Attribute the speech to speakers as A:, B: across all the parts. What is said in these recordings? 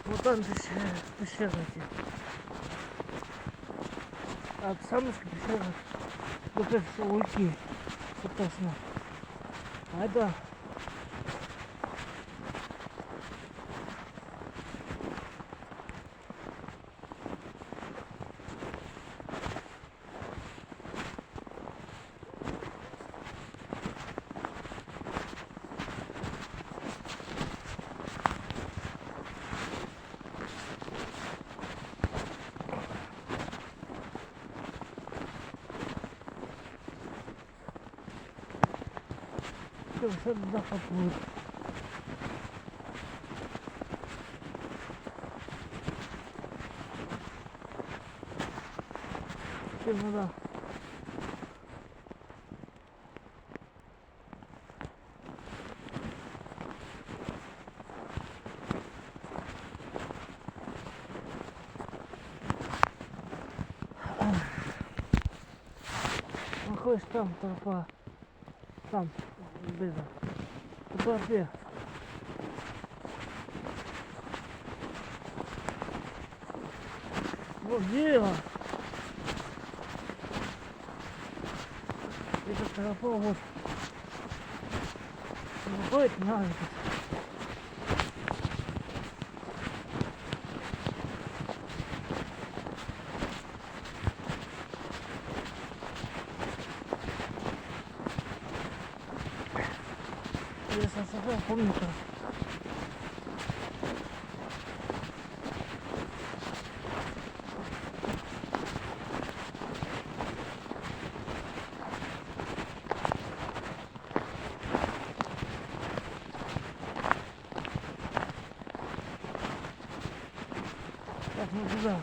A: Вот там пещера. А самушка пещера. Вот это все уйти. Поточно. А это... Все туда поплыть. Теперь вода. Находишь там тропа. Там. Блин. Тропа где? Вот дерево. Это тропа вот. Выходит на реку. Я сосал, помню-то. Так, ну туда.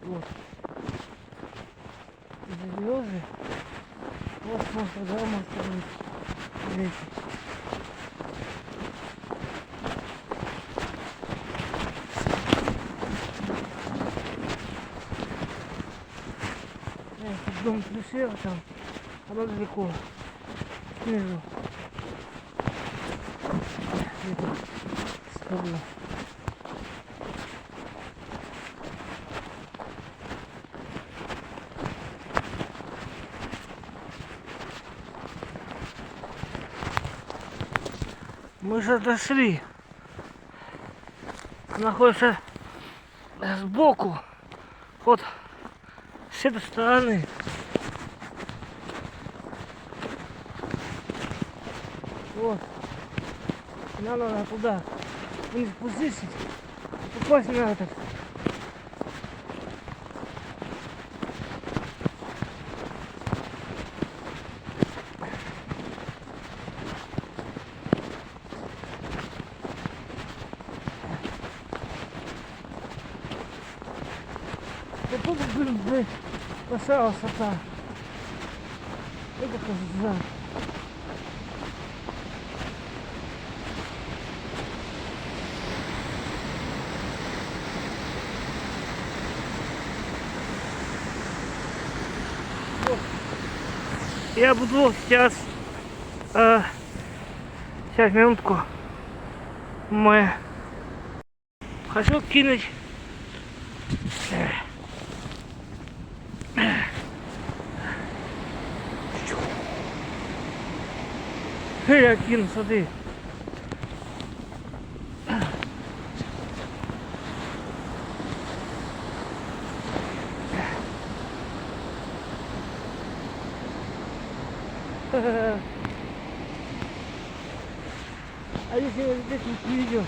A: Вот. Звезды. Вот смотри, да, может быть. Видите. Дом пещера там, она далеко, снизу. Это сторону. Мы же дошли. Находится сбоку, вот с этой стороны. Вот. Нам надо туда. Вниз спуститься. Попасть на этот. Да тут, блин, большая высота. Это коза. Я буду сейчас, сейчас минутку, хочу кинуть, я кину, смотри. А если здесь не идешь,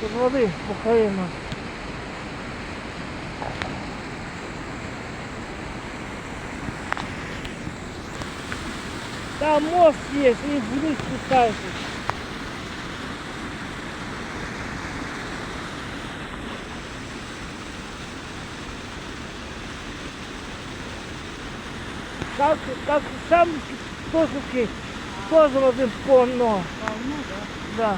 A: тут воды покорено. Там мост есть, и вниз спускаешься. Как сам Тошевский Позово один повно.
B: Давно, да?
A: Да.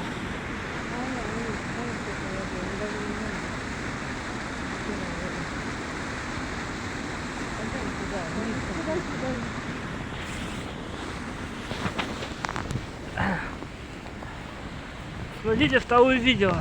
A: Смотрите второе видео.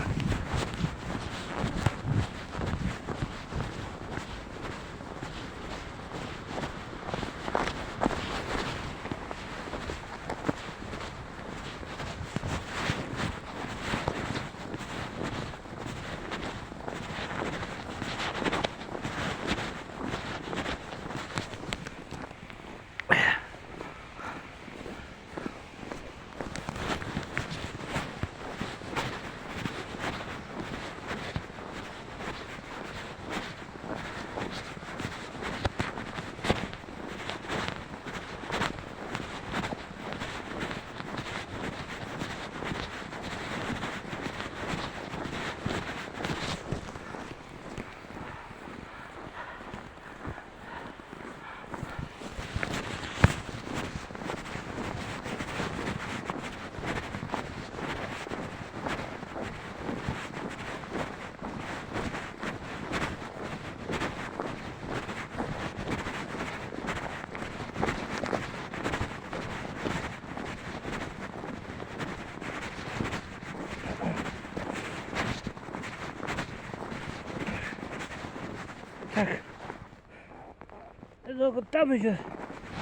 A: Так. Это там еще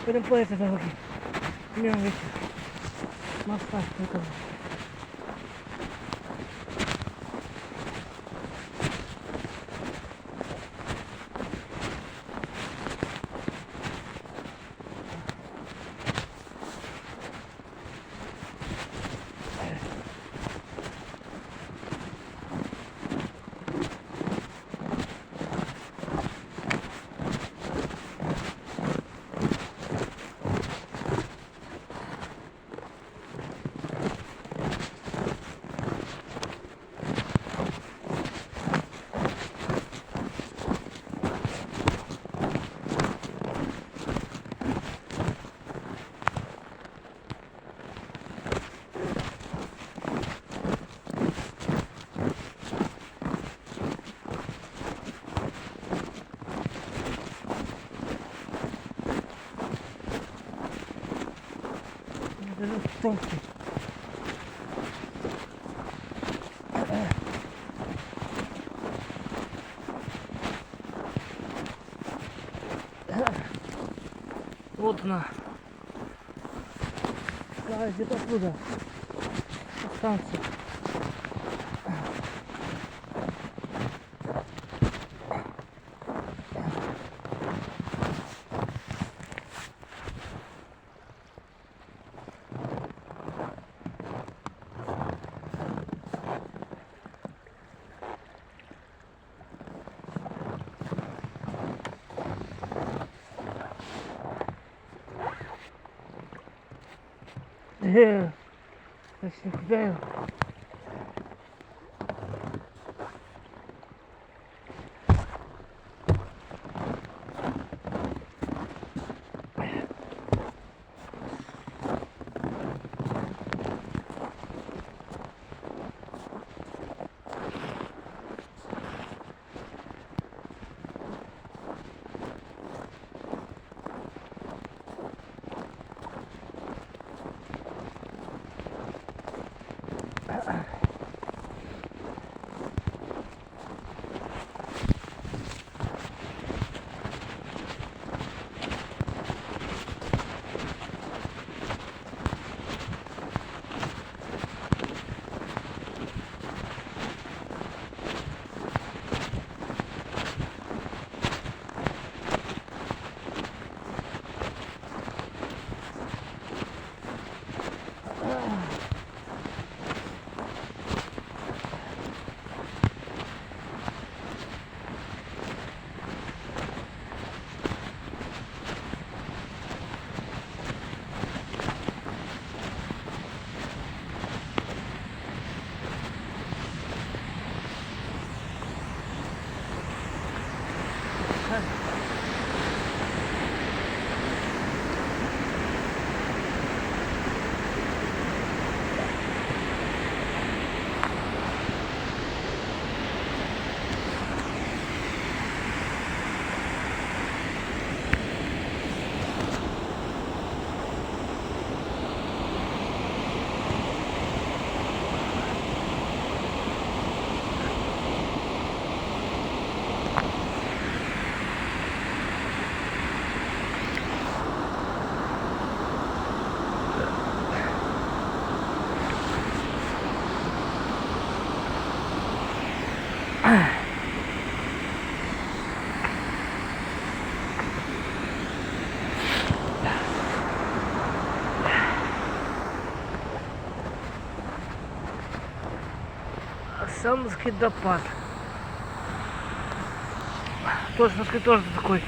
A: будем по этой дороге. Мимо вечера. Моста этого. Это толстый. Вот она. Да, где-то оттуда. Станция. Я все кидаю. сам скидопад. Тоже носки тоже такой